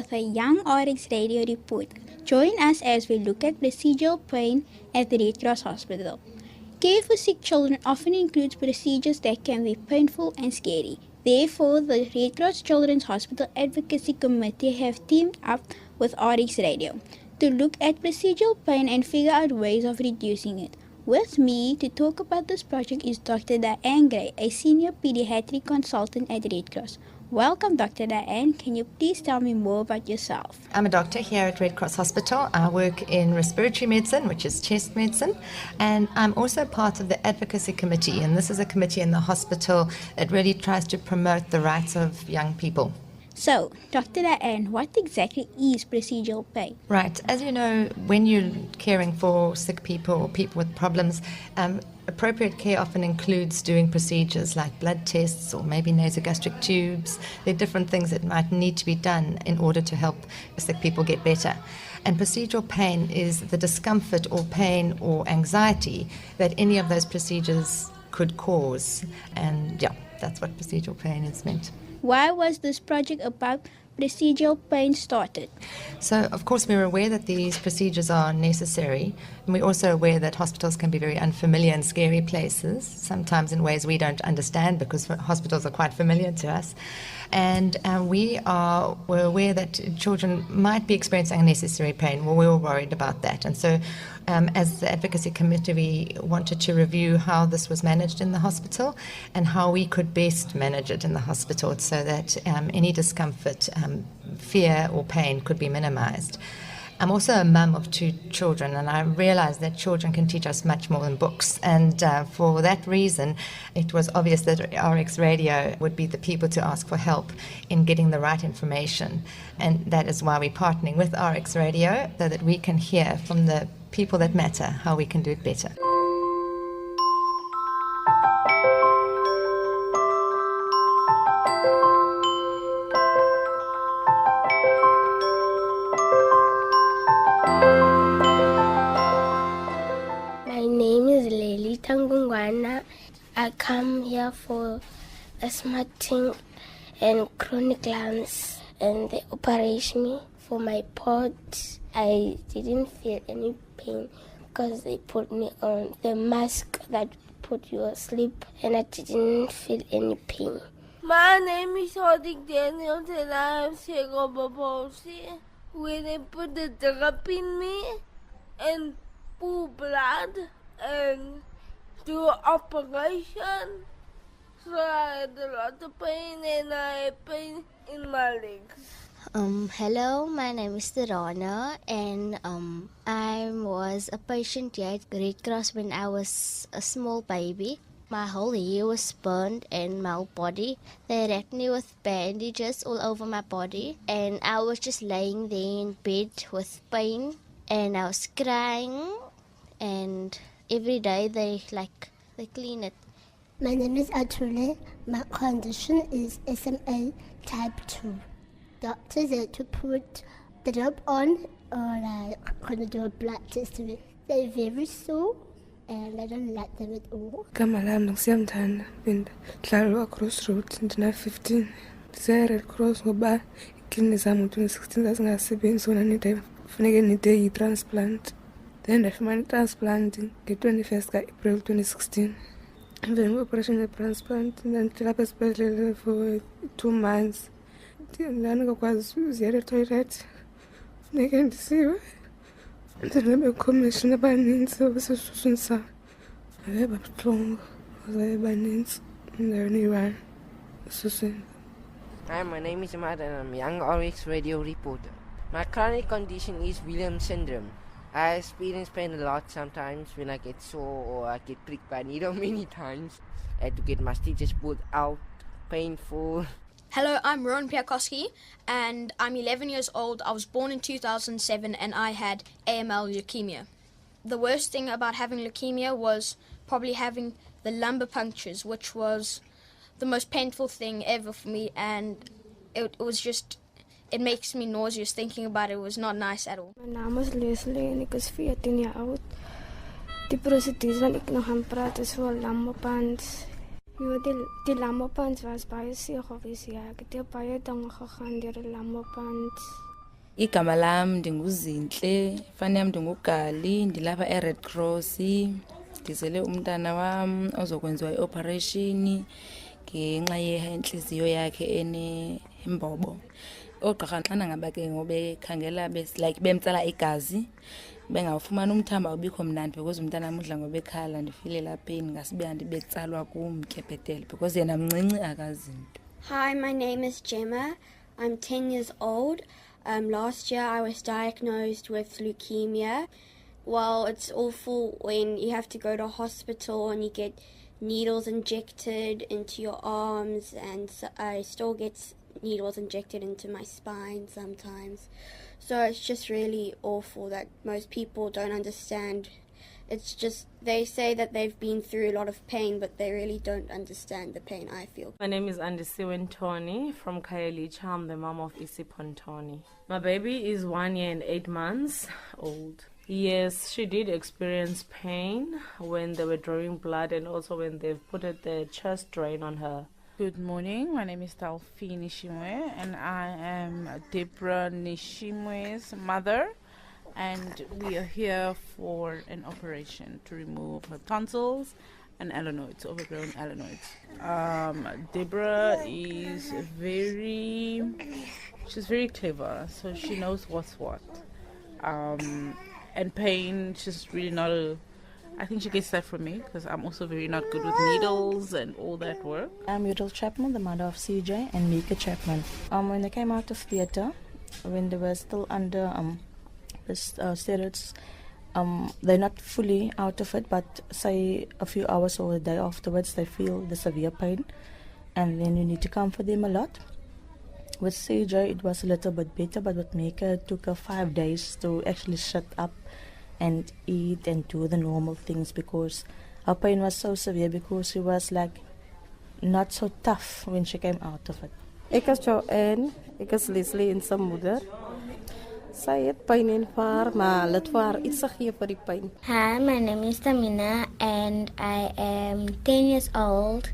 with a Young RX Radio report. Join us as we look at procedural pain at the Red Cross Hospital. Care for sick children often includes procedures that can be painful and scary. Therefore, the Red Cross Children's Hospital Advocacy Committee have teamed up with RX Radio to look at procedural pain and figure out ways of reducing it. With me to talk about this project is Dr. Diane Gray, a senior pediatric consultant at Red Cross. Welcome, Dr. Diane. Can you please tell me more about yourself? I'm a doctor here at Red Cross Hospital. I work in respiratory medicine, which is chest medicine, and I'm also part of the advocacy committee, and this is a committee in the hospital that really tries to promote the rights of young people. So, Dr. Diane, what exactly is procedural pain? Right. As you know, when you're caring for sick people or people with problems, appropriate care often includes doing procedures like blood tests or maybe nasogastric tubes. There are different things that might need to be done in order to help sick people get better. And procedural pain is the discomfort or pain or anxiety that any of those procedures could cause. And yeah, that's what procedural pain is meant. Why was this project about procedural pain started? So, of course, we're aware that these procedures are necessary, and we're also aware that hospitals can be very unfamiliar and scary places, sometimes in ways we don't understand because hospitals are quite familiar to us. And we're aware that children might be experiencing unnecessary pain. Well, we were worried about that. And so as the advocacy committee, we wanted to review how this was managed in the hospital and how we could best manage it in the hospital so that any discomfort, fear or pain could be minimized. I'm also a mum of 2 children, and I realize that children can teach us much more than books. And for that reason, it was obvious that RX Radio would be the people to ask for help in getting the right information. And that is why we're partnering with RX Radio, so that we can hear from the people that matter how we can do it better. I come here for asthmatic and chronic lungs, and they operate me for my port. I didn't feel any pain because they put me on the mask that put you asleep, and I didn't feel any pain. My name is Hodik Daniels and I have cerebral palsy. When they put the drop in me and pull blood and do operation, so I had a lot of pain and I had pain in my legs. Hello, my name is Tirana, and I was a patient here at Red Cross when I was a small baby. My whole hair was burned and my body. They wrapped me with bandages all over my body, and I was just laying there in bed with pain, and I was crying, and every day they clean it. My name is Atule. My condition is SMA type 2. Doctors had to put the drop on or gonna do a blood test to it. They're very sore and I don't like them at all. Kamalam Nxiamtana and Tlalwa Crossroads in 2015. Desire Red Cross ngoba ikini zami 2016 zazingasebenzi sona kufanele nide transplant. Then I transplant nge-21st April 2016. And then operation the transplant and then hospital for 2 months. Then ngakwazi ukuziyela toilet. Funeke ndisiwe. Then bekhomishina abaninzi basesuswini sami. Babuhlungu baze baninzi ndawoniwa esuswini. Hi, my name is Ahmad and I'm a young RX radio reporter. My chronic condition is Williams syndrome. I experience pain a lot sometimes when I get sore or I get pricked by a needle many times. I had to get my stitches pulled out, painful. Hello, I'm Rowan Piakoski and I'm 11 years old. I was born in 2007 and I had AML leukemia. The worst thing about having leukemia was probably having the lumbar punctures, which was the most painful thing ever for me, and it makes me nauseous thinking about it. It was not nice at all. My name is Leslie en ek is 14 jaar oud. Die prosedures wat ek nog aan praat is voor lamopans. Die lamopans was baie seer geweest, ja. Ek het baie dinge gegaan deur die lamopans. Igama lam ndinguzinhle, ifani yam ndingugali, ndilapha e-Red Cross. Ndizele umntana wam ozokwenziwa i-operation ngenxa yentliziyo yakhe enembobo. Oogqirha xana ngaba ke ngobekhangela like bemtsala igazi bengawufumani umthambo awubikho mnandi because umntana amudla ngobekhala ndifile laa pain ngasibe andibetsalwa kum ke bhetele because yena mncinci akazinto. Hi, my name is Gemma. I'm 10 years old. Last year I was diagnosed with leukemia. Well, it's awful when you have to go to hospital and you get needles injected into your arms, and I still get needles injected into my spine sometimes. So it's just really awful that most people don't understand. It's just, they say that they've been through a lot of pain, but they really don't understand the pain I feel. My name is Andisiwen Tony from Khayelitsha. I'm the mom of Isipon Tony. My baby is 1 year and 8 months old. Yes, she did experience pain when they were drawing blood and also when they've put the chest drain on her. Good morning, my name is Talfi Nishimwe and I am Deborah Nishimwe's mother, and we are here for an operation to remove her tonsils and adenoids, overgrown adenoids. Deborah is she's very clever, so she knows what's what. And pain, she's really not I think she gets that from me because I'm also very not good with needles and all that work. I'm Udall Chapman, the mother of CJ and Mika Chapman. When they came out of theatre, when they were still under the steroids, they're not fully out of it, but say a few hours or a day afterwards, they feel the severe pain, and then you need to comfort them a lot. With CJ, it was a little bit better, but with Mika, it took her 5 days to actually shut up and eat and do the normal things because her pain was so severe because she was like not so tough when she came out of it. Ek is Joanne, ek is Leslie en sy moeder. Sy het pyn en vaar, maar dit vir haar iets gegee vir die pyn. Hi, my name is Tamina and I am 10 years old.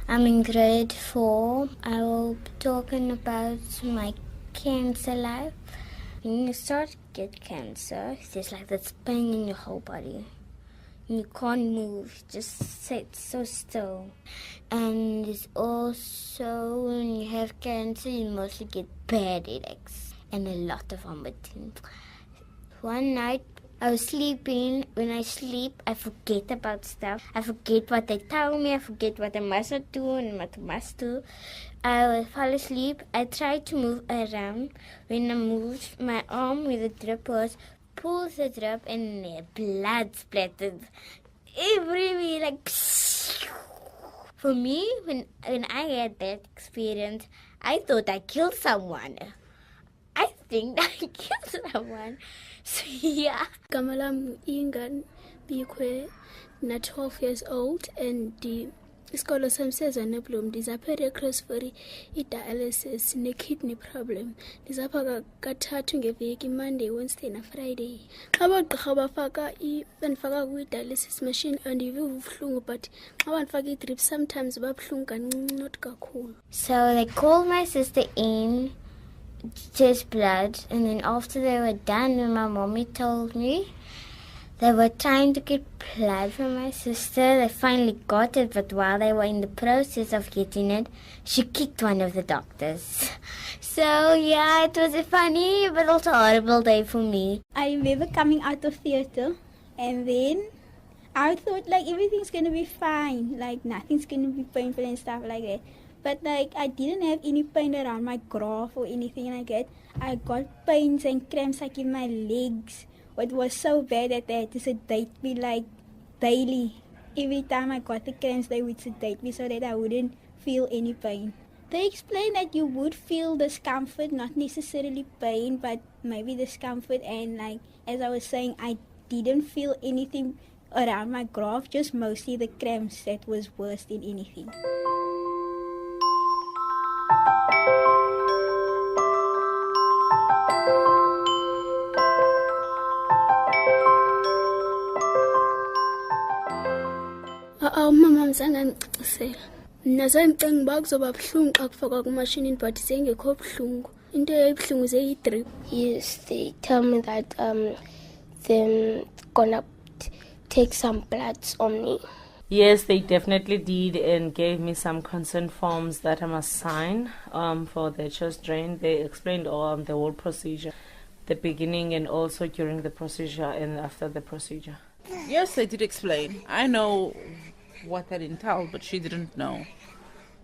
I'm in grade 4. I will be talking about my cancer life. When you start to get cancer, there's like this pain in your whole body. You can't move, just sit so still. And it's also when you have cancer, you mostly get bad headaches and a lot of vomiting. One night, I was sleeping. When I sleep, I forget about stuff. I forget what they tell me. I forget what I must not do and what I must do. I will fall asleep. I try to move around. When I moved, my arm with the drip was pulls the drip and blood splattered everywhere, like psh. For me, when I had that experience, I thought I killed someone. I think I killed someone. So yeah. Kamalam Ingan Bikwe, na 12 years old, and the isikolo sami seZanebloem ndizapha Cross for i-dialysis ne-kidney problem. Ndizapha kathathu ngeveki, Monday, Wednesday na Friday. Xa abagqirha bandifaka kwi-dialysis machine andivi ubuhlungu, but xa bandifaka i-drip sometimes babuhlungu kancinci, not kakhulu. So they called my sister in to test blood, and then after they were done, when my mommy told me, they were trying to get blood from my sister. They finally got it, but while they were in the process of getting it, she kicked one of the doctors. So yeah, it was a funny but also horrible day for me. I remember coming out of theatre, and then I thought like everything's gonna be fine, like nothing's gonna be painful and stuff like that. But like I didn't have any pain around my graph or anything like that. I got pains and cramps like in my legs. It was so bad that they had to sedate me like daily. Every time I got the cramps, they would sedate me so that I wouldn't feel any pain. They explained that you would feel discomfort, not necessarily pain, but maybe discomfort. And like as I was saying, I didn't feel anything around my graph, just mostly the cramps that was worse than anything. Umama msangandicisela. Mina sengicinga uba kuzoba buhlungu xa kufakwa kumashinini, but sengekho buhlungu. Into ebuhlungu zeyi-3. Yes, they tell me that they're gonna take some bloods on me. Yes, they definitely did and gave me some consent forms that I must sign for the chest drain. They explained the whole procedure, the beginning and also during the procedure and after the procedure. Yes, they did explain. I know what that entailed, but she didn't know.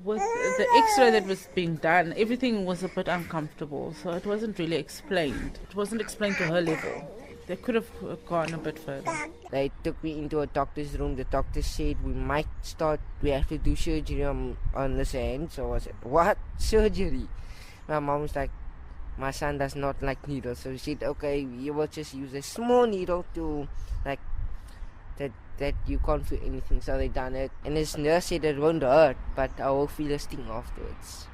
With the x-ray that was being done, everything was a bit uncomfortable, so it wasn't really explained. It wasn't explained to her level. They could have gone a bit further. They took me into a doctor's room. The doctor said we have to do surgery on this hand. So I said, what? Surgery? My mom was like, my son does not like needles. So she said, okay, you will just use a small needle to, like, that you can't feel anything. So they done it. And this nurse said it won't hurt, but I will feel a sting afterwards.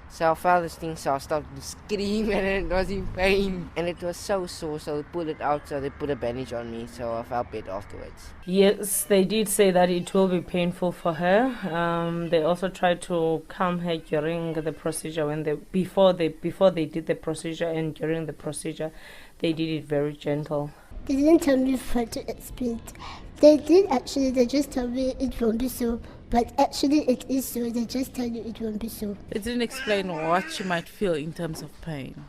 So I felt this thing, so I started to scream and it was in pain. And it was so sore, so they pulled it out, so they put a bandage on me, so I felt better afterwards. Yes, they did say that it will be painful for her. They also tried to calm her during the procedure before they did the procedure, and during the procedure they did it very gentle. They didn't tell me what to expect. They just told me it won't be so. But actually it is so, they just tell you it won't be so. They didn't explain what she might feel in terms of pain.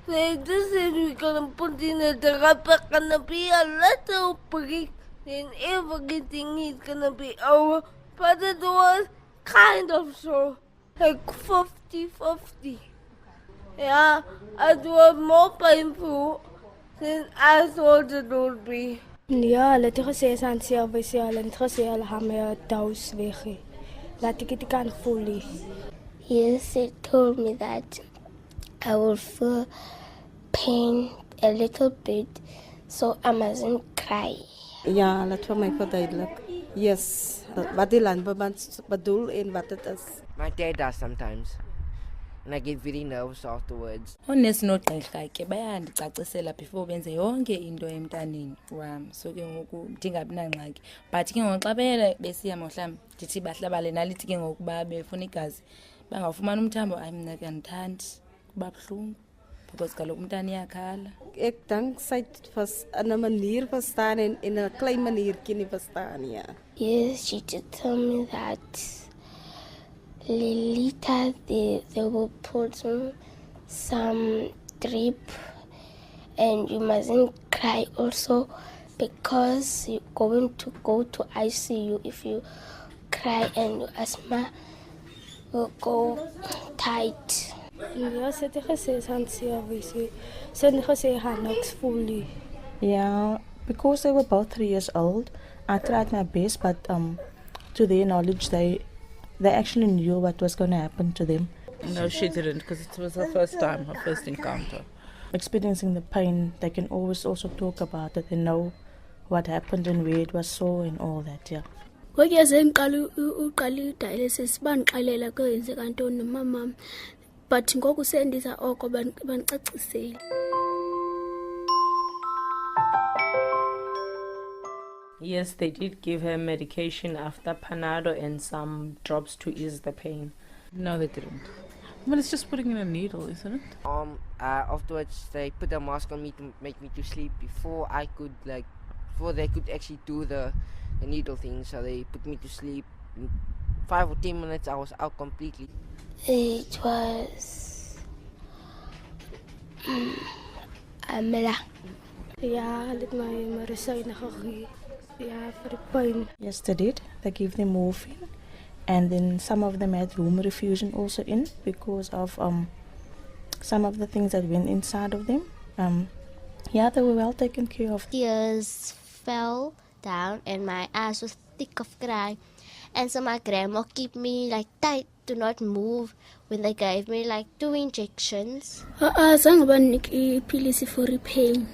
They just said we're gonna put in a therapy, gonna be a little prick, then everything is gonna be over. But it was kind of so, like 50-50. Yeah, it was more painful than I thought it would be. Ja, laat ek gesê is aan selfs ja, laat ek gesê hulle gaan my dous weg. Laat ek dit kan voel. Yes, they told me that I will feel pain a little bit, so I mustn't cry. Ja, laat vir my verduidelik. Yes, wat die landverband bedoel en wat dit is. My dad does sometimes. And I get very nervous afterwards. Onesi nogqirha ke bayandicacisela before benze yonke into emntaneni wami, so ke ngoku ndingabi nangxaki. But ke ngoku xa besiya mhlawumbi ndithi bahlabale nalithi ke ngoku ba befuna igazi bangafumana umthambo mna ke andithandi kuba buhlungu because kaloku umntana iyakhala. Ek dink sy het vas 'n manier verstaan en 'n klein maniertjie nie verstaan ja. Yes, she did tell me that later they will put some drip and you mustn't cry also because you're going to go to ICU if you cry and your asthma will go tight. Ja, sy het gesê aan selfs. Sy het gesê haar niks voel nie. Yeah, because they were both 3 years old, I tried my best, but to their knowledge, they actually knew what was going to happen to them. No, she didn't, because it was her first time, her first encounter. Experiencing the pain, they can always also talk about it and know what happened and where it was sore and all that, yeah. Ngokuyaze ngiqala uqala dialysis bangiqalela kwenze kantoni mama, but ngoku sendiza oko banicacisela. Yes, they did give her medication after Panado and some drops to ease the pain. No, they didn't. Well, it's just putting in a needle, isn't it? Afterwards, they put a mask on me to make me to sleep before they could actually do the needle thing. So they put me to sleep. In 5 or 10 minutes, I was out completely. It was Amela. Ja, let my medisyne gegee. Yeah, for the pain. Yes, they did. They gave them morphine, and then some of them had room refusion also in because of some of the things that went inside of them. Yeah, they were well taken care of. Tears fell down and my eyes was thick of crying, and so my grandma kept me like tight to not move when they gave me like 2 injections. Zange banike ipilisi for pain.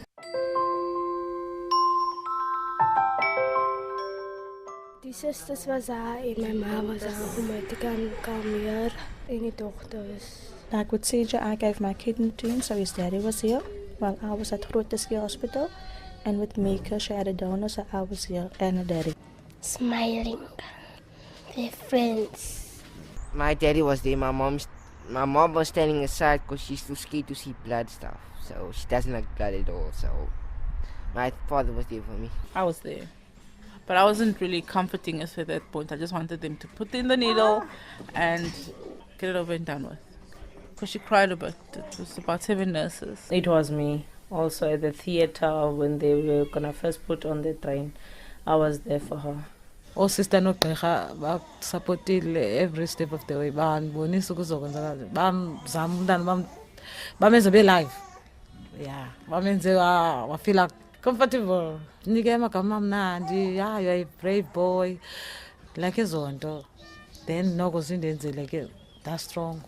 Die sisters was daar en my ma was daar om my te kan kalmeer en die dochters. Like with CJ, I gave my kidney to him, so his daddy was here while I was at Grooteskiel Hospital. And with Mika, she had a donor, so I was here and a daddy. Smiling. They're friends. My daddy was there. My mom My mom was standing aside because she's too scared to see blood stuff. So she doesn't like blood at all. So my father was there for me. I was there. But I wasn't really comforting us at that point. I just wanted them to put in the needle and get it over and done with. Because she cried a bit. It was about 7 nurses. It was me. Also at the theatre when they were gonna first put on the train, I was there for her. Sister nogqirha basupportile every step of the way. Banibonisa ukuzokwenzakala. Bamzama umntana bamenze be live. Yeah, bamenze wafeel comfortable. Nike amagama amnandi. Yeah, you're a brave boy. Like ezo nto. Then noko zindenzele ke that strong.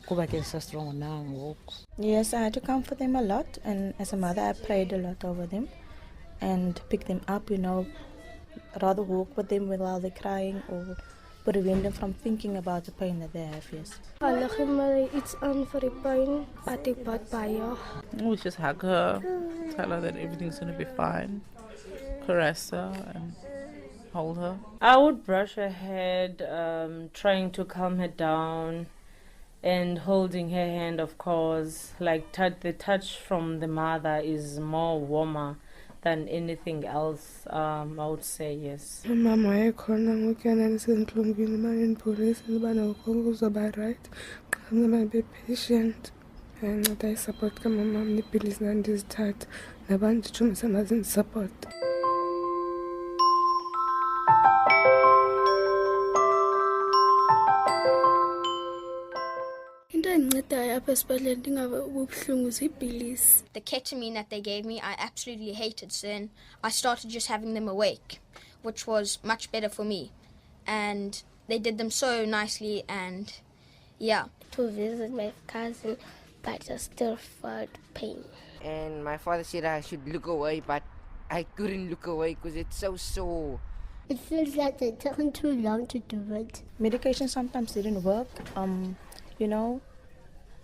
Kuba ke strong now ngoku. Yes, I had to comfort them a lot, and as a mother I prayed a lot over them and pick them up, rather walk with them while they're crying or prevent them from thinking about the pain that they have, yes. Hulle gee my iets aan vir die pyn, wat ek bad baie. We just hug her, tell her that everything's going to be fine, caress her and hold her. I would brush her head, trying to calm her down, and holding her hand, of course. Like the touch from the mother is more warmer than anything else, I would say, yes. Mama wayekhona ngokuyana nisentlungwini banendiphulisa ndibana ukonke kuzoba right. Qhamna be patient. Ndinceda isupport kamama neepilisi ndandizithatha nabantu ndijongisa mazindisupport. The ketamine that they gave me, I absolutely hated, so then I started just having them awake, which was much better for me. And they did them so nicely, and yeah. To visit my cousin, but I still felt pain. And my father said I should look away, but I couldn't look away because it's so sore. It feels like they're taking too long to do it. Medication sometimes didn't work.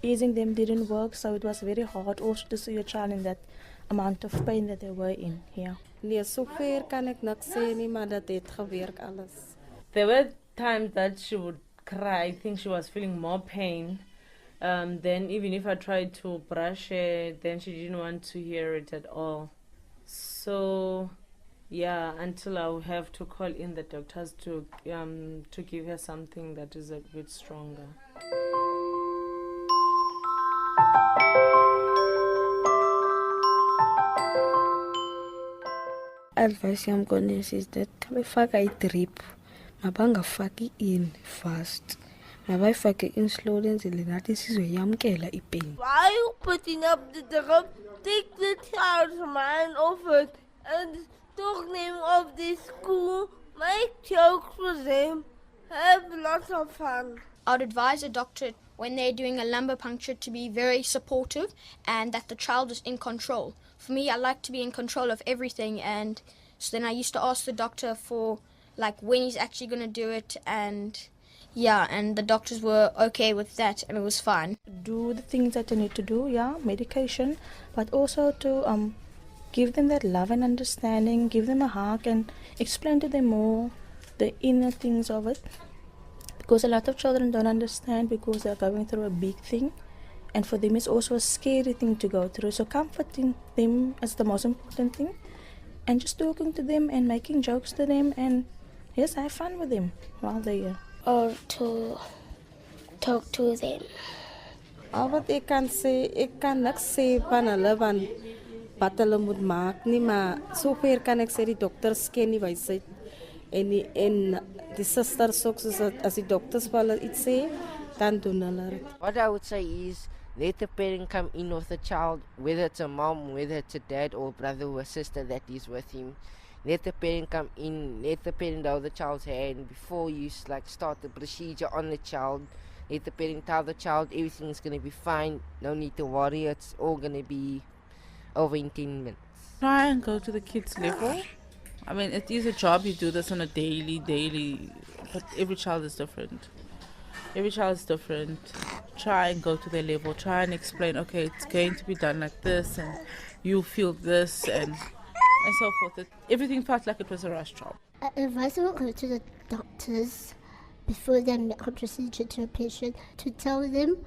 Easing them didn't work, so it was very hard also to see your child in that amount of pain that they were in here. Nee, sover kan ek niks sê nie, maar dat het gewerk alles. There were times that she would cry. I think she was feeling more pain. Then even if I tried to brush her, then she didn't want to hear it at all. So yeah, until I would have to call in the doctors to give her something that is a bit stronger. Advice yam kone is that kabefaka i-drip mabangafaki in fast, mabayifake in slowly enzele nathi sizoyamkela ipain. Why you putting up the drip? Take the child's mind off it and talk them of the school, make jokes with them, have lots of fun. I would advise a doctor when they're doing a lumbar puncture to be very supportive and that the child is in control. For me, I like to be in control of everything, and so then I used to ask the doctor for like when he's actually going to do it, and the doctors were okay with that and it was fine. Do the things that you need to do, medication, but also to give them that love and understanding, give them a hug and explain to them more the inner things of it. Because a lot of children don't understand because they're going through a big thing, and for them it's also a scary thing to go through. So comforting them is the most important thing, and just talking to them and making jokes to them, and yes, have fun with them while they're here. Or to talk to them. Wat ek kan sê, ek kan niks sê van hulle wat hulle moet maak nie, maar sover kan ek sê die dokters ken die wysheid en die susters ook, as die dokters vir hulle iets sê, dan doen hulle dit. What I would say is let the parent come in with the child, whether it's a mom, whether it's a dad or brother or sister that is with him. Let the parent come in, let the parent hold the child's hand before you start the procedure on the child. Let the parent tell the child everything's going to be fine, no need to worry, it's all going to be over in 10 minutes. Try and go to the kids' level. I mean, it is a job, you do this on a daily, but every child is different. Try and go to their level, try and explain, okay, it's going to be done like this, and you feel this, and so forth. Everything felt like it was a rush job. I advise them to go to the doctors before they make a procedure to a patient to tell them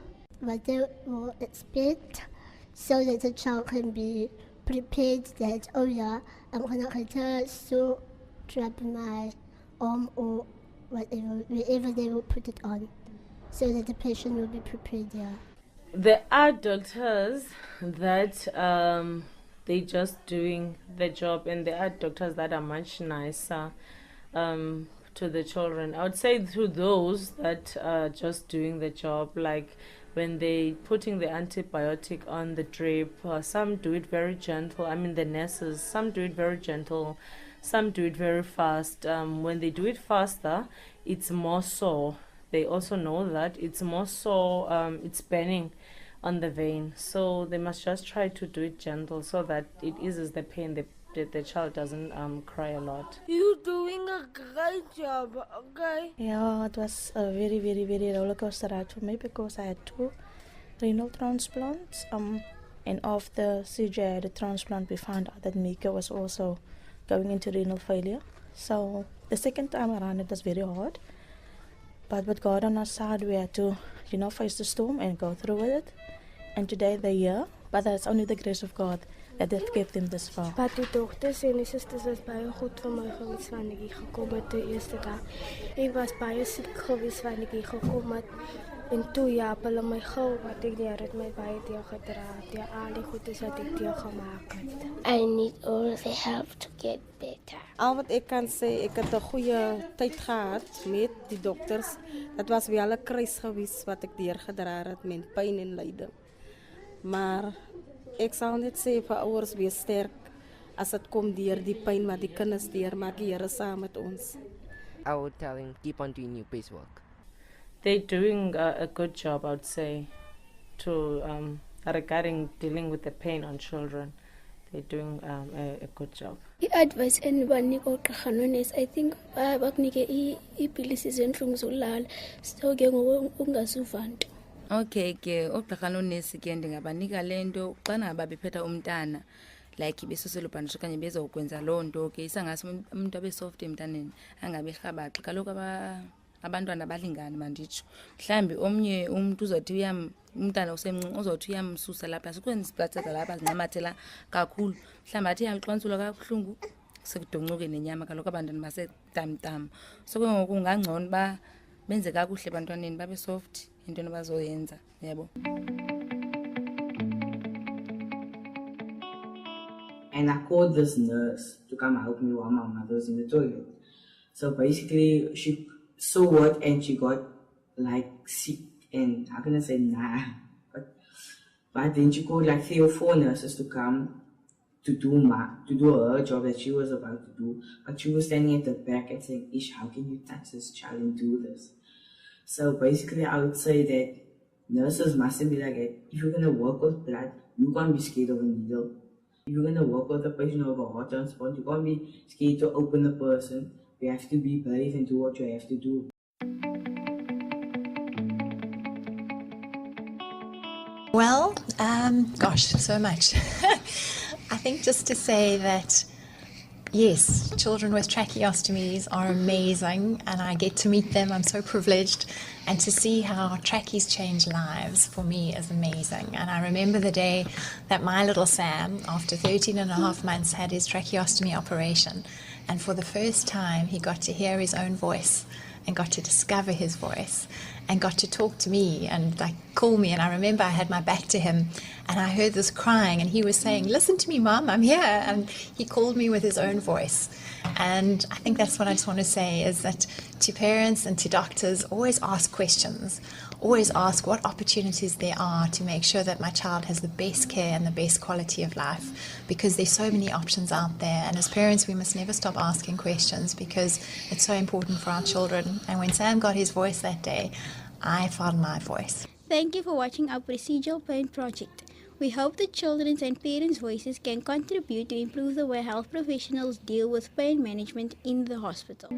what they will expect, so that the child can be prepared that, oh yeah, I'm going to get a so trap in my arm or whatever, wherever they will put it on, so that the patient will be prepared, yeah. There are doctors that they just doing the job, and there are doctors that are much nicer to the children. I would say to those that are just doing the job, like when they putting the antibiotic on the drip, some do it very gentle. I mean the nurses, some do it very gentle, some do it very fast. When they do it faster, it's more sore. They also know that it's more sore, it's burning on the vein, so they must just try to do it gentle so that it eases the pain. The child doesn't cry a lot. You're doing a great job, okay? Yeah, it was a very, very, very roller coaster ride for me because I had 2 renal transplants. And after CJ had a transplant, we found out that Mika was also going into renal failure. So the second time around, it was very hard. But with God on our side, we had to, face the storm and go through with it. And today they're here, but that's only the grace of God that have kept them this far. But die dokters en die susters was baie goed vir my gewees wanneer ek hier gekom het die eerste dag. Ek was baie siek gewees wanneer ek hier gekom het. En toe ja, hulle my gou wat ek die Here het my baie deur gedra. Die al die goedes wat ek deur gemaak het. I need all the help to get better. Al wat ek kan sê, ek het 'n goeie tyd gehad met die dokters. Dit was wel 'n kruis gewees wat ek deurgedra het met pyn en lyding. Maar ek sal net sê vir ouers wees sterk as dit kom deur die pyn wat die kinders deurmaak, die Here saam met ons. I would tell him, keep on doing your best work. They're doing a good job, I would say, to regarding dealing with the pain on children. They're doing a good job. I-advice endibanika ugqirha is I think bakunike iipilisi zentlungu zolala so ke ngoku ungasuva nto. Okay ke ugqirha nonesi ke ndingabanika lento xana babephetha umntana like besusela ubhandisho okanye bezokwenza loo nto ke isangasi umuntu abesoft emntaneni angabe rhabaxa kaloku abantwana balingani manditsho mhlambi omnye umuntu uzothi umntana usemncinci uzothi uyamsusa lapha sikwenza isibhatheza lapha zinqamathela kakhulu mhlambi athi yaliqwansula kabuhlungu sekudoncuke nenyama kaloku abantwana basetamtam so ke ngoku ungangcono ba benze kakuhle abantwaneni babe soft into abazoyenza yabo. And I called this nurse to come help me while my mother was in the toilet. So basically she saw what and she got like sick and how can I say nah. But then she called like 3 or 4 nurses to come to do her job that she was about to do. But she was standing at the back and saying, Ish, how can you touch this child and do this? So basically I would say that nurses mustn't be like that. If you're going to work with blood, you can't be scared of a needle. If you're going to work with a patient of a heart transplant, you can't be scared to open the person. You have to be brave and do what you have to do. Well, gosh, so much. I think just to say that, yes, children with tracheostomies are amazing and I get to meet them. I'm so privileged. And to see how trachees change lives for me is amazing. And I remember the day that my little Sam, after 13 and a half months, had his tracheostomy operation. And for the first time, he got to hear his own voice and got to discover his voice and got to talk to me and like call me. And I remember I had my back to him and I heard this crying and he was saying, listen to me, Mom, I'm here. And he called me with his own voice. And I think that's what I just want to say is that to parents and to doctors, always ask questions. Always ask what opportunities there are to make sure that my child has the best care and the best quality of life, because there's so many options out there. And as parents, we must never stop asking questions because it's so important for our children. And when Sam got his voice that day, I found my voice. Thank you for watching our Procedural Pain project. We hope that children's and parents' voices can contribute to improve the way health professionals deal with pain management in the hospital.